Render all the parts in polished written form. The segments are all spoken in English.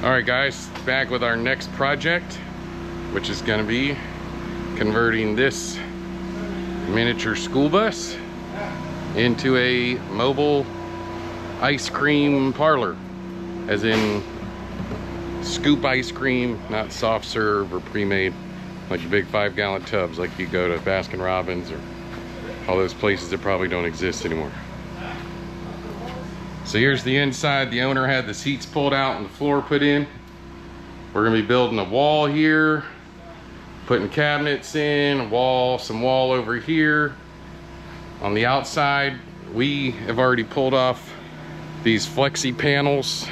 Alright guys, back with our next project, which is going to be converting this miniature school bus into a mobile ice cream parlor, as in scoop ice cream, not soft serve or pre-made like the big 5-gallon tubs like you go to Baskin Robbins or all those places that probably don't exist anymore. So here's the inside. The owner had the seats pulled out and the floor put in. We're gonna be building a wall here, putting cabinets in, some wall over here. On the outside, we have already pulled off these flexi panels.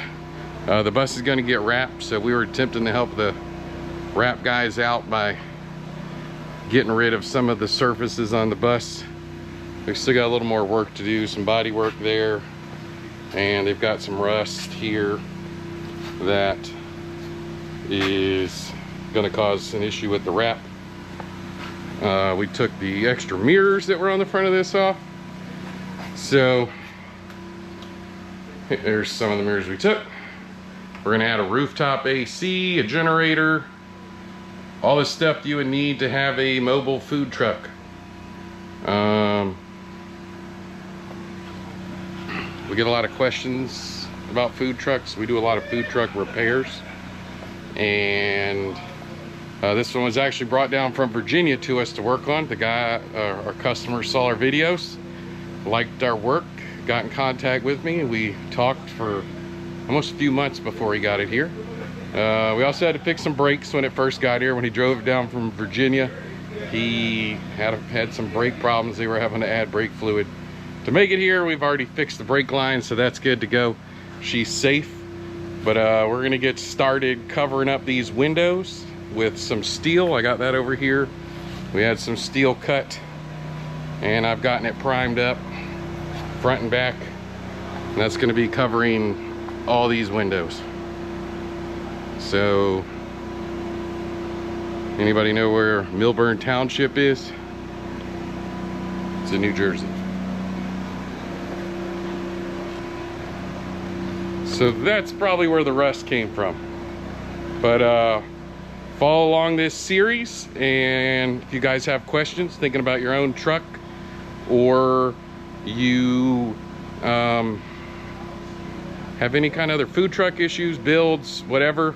The bus is gonna get wrapped, so we were attempting to help the wrap guys out by getting rid of some of the surfaces on the bus. We've still got a little more work to do, some body work there. And they've got some rust here that is going to cause an issue with the wrap. We took the extra mirrors that were on the front of this off. So there's some of the mirrors we took. We're going to add a rooftop AC, a generator, all the stuff you would need to have a mobile food truck. We get a lot of questions about food trucks. We do a lot of food truck repairs. And this one was actually brought down from Virginia to us to work on. The guy, our customer, saw our videos, liked our work, got in contact with me, and we talked for almost a few months before he got it here. We also had to fix some brakes when it first got here. When he drove it down from Virginia, he had some brake problems. They were having to add brake fluid. To make it here, we've already fixed the brake line, so that's good to go. She's safe, but we're gonna get started covering up these windows with some steel. I got that over here. We had some steel cut, and I've gotten it primed up front and back, and that's gonna be covering all these windows. So, anybody know where Milburn Township is? It's in New Jersey. So that's probably where the rust came from. But follow along this series, and if you guys have questions, thinking about your own truck, or you have any kind of other food truck issues, builds, whatever,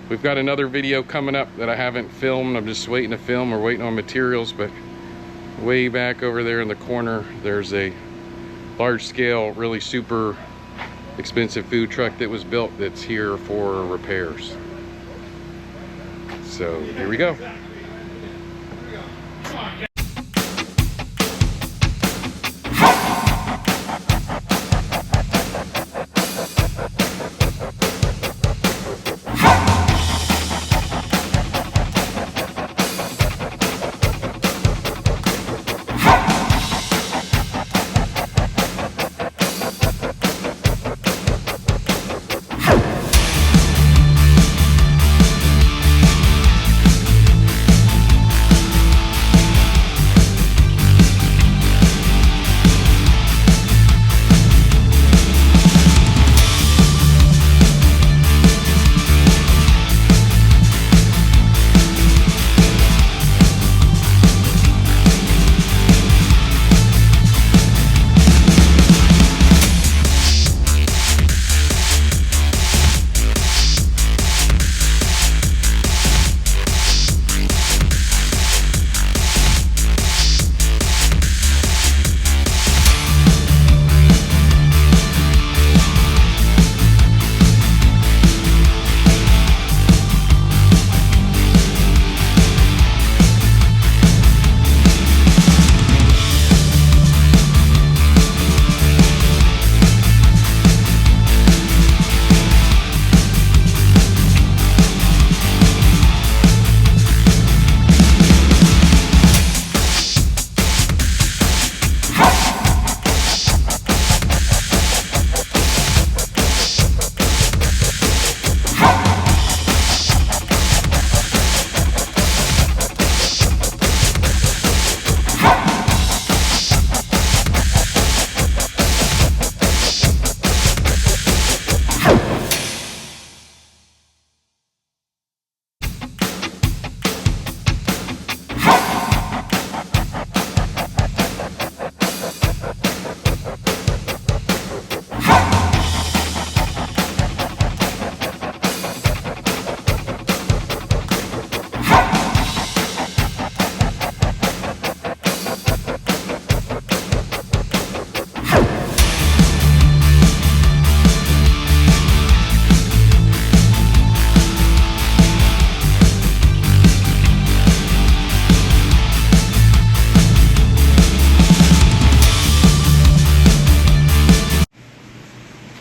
we've got another video coming up that I haven't filmed. I'm just waiting to film. We're waiting on materials, but way back over there in the corner, there's a large scale, really super expensive food truck that was built that's here for repairs. So here we go.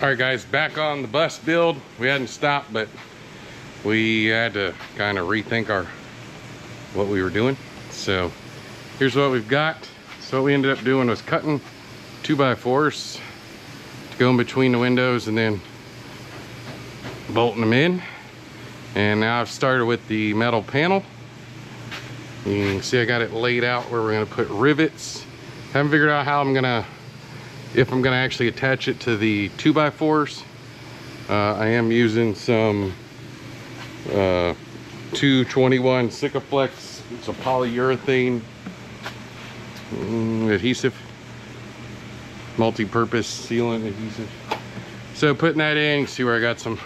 All right, guys, back on the bus build. We hadn't stopped, but we had to kind of rethink what we were doing. So here's what we've got. So what we ended up doing was cutting 2x4s to go in between the windows and then bolting them in. And now I've started with the metal panel. You can see I got it laid out where we're gonna put rivets. Haven't figured out how if I'm gonna actually attach it to the 2x4s. I am using some 221 Sikaflex. It's a polyurethane adhesive, multi-purpose sealant adhesive. So putting that in, you can see where I got some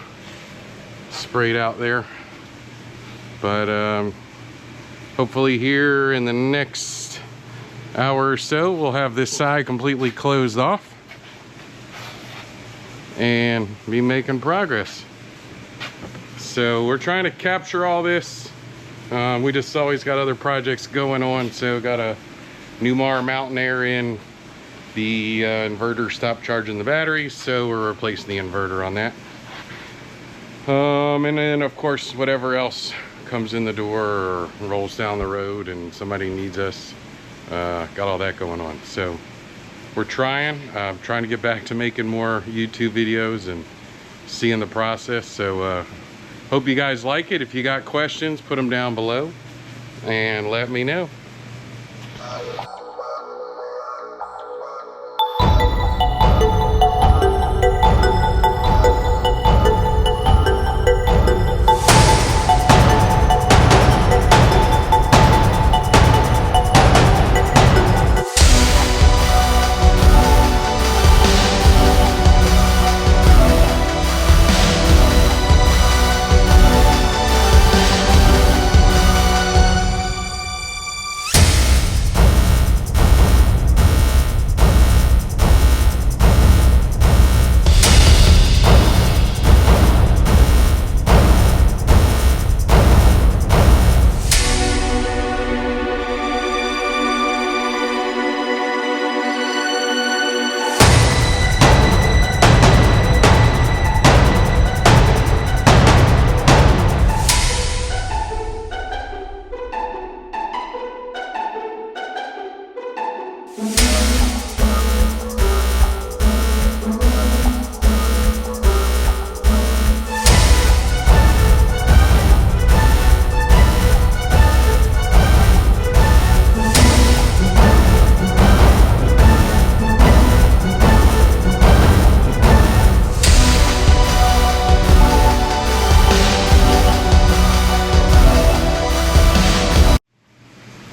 sprayed out there. But hopefully here in the next hour or so, we'll have this side completely closed off and be making progress. So we're trying to capture all this. We just always got other projects going on. So got a Newmar Mountain Air in. The inverter stopped charging the batteries, so we're replacing the inverter on that. And then of course whatever else comes in the door or rolls down the road and somebody needs us, got all that going on. So we're trying to get back to making more YouTube videos and seeing the process. So hope you guys like it. If you got questions, put them down below and let me know.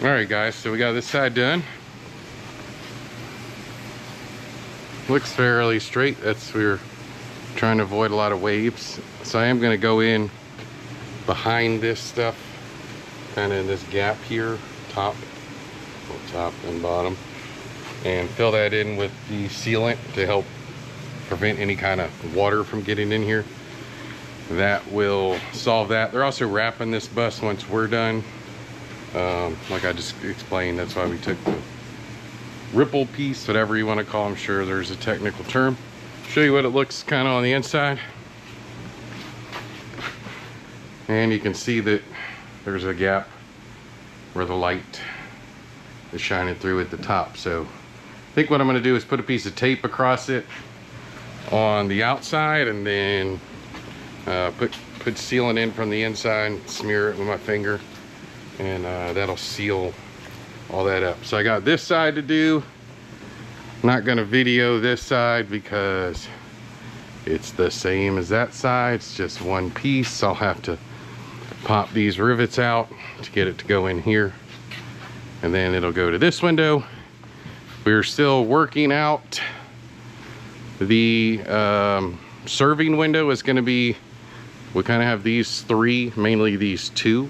Alright guys, so we got this side done. Looks fairly straight. We're trying to avoid a lot of waves. So I am going to go in behind this stuff, kind of in this gap here, top and bottom, and fill that in with the sealant to help prevent any kind of water from getting in here. That will solve that. They're also wrapping this bus once we're done. Like I just explained, that's why we took the ripple piece, whatever you want to call them. Sure, there's a technical term. Show you what it looks kind of on the inside. And you can see that there's a gap where the light is shining through at the top. So I think what I'm going to do is put a piece of tape across it on the outside, and then put sealant in from the inside, smear it with my finger, and that'll seal all that up. So I got this side to do. Not gonna video this side because it's the same as that side. It's just one piece. I'll have to pop these rivets out to get it to go in here, and then it'll go to this window. We're still working out the serving window. Is going to be, we kind of have these three, mainly these two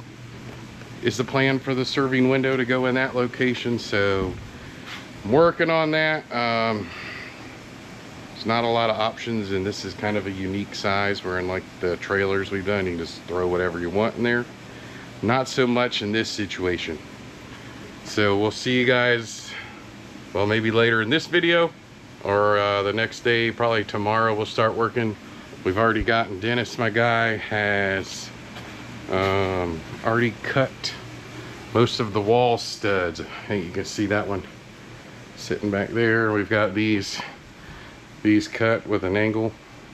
is the plan for the serving window to go in that location. So I'm working on that. There's not a lot of options, and this is kind of a unique size where in like the trailers we've done, you can just throw whatever you want in there. Not so much in this situation. So we'll see you guys, well, maybe later in this video or the next day, probably tomorrow, we'll start working. We've already gotten Dennis, my guy, has already cut most of the wall studs. Hey, you can see that one sitting back there. We've got these cut with an angle.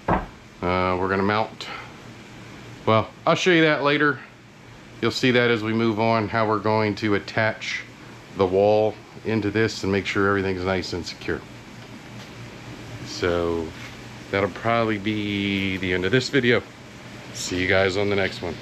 We're gonna mount, well, I'll show you that later. You'll see that as we move on, how we're going to attach the wall into this and make sure everything's nice and secure. So that'll probably be the end of this video. See you guys on the next one.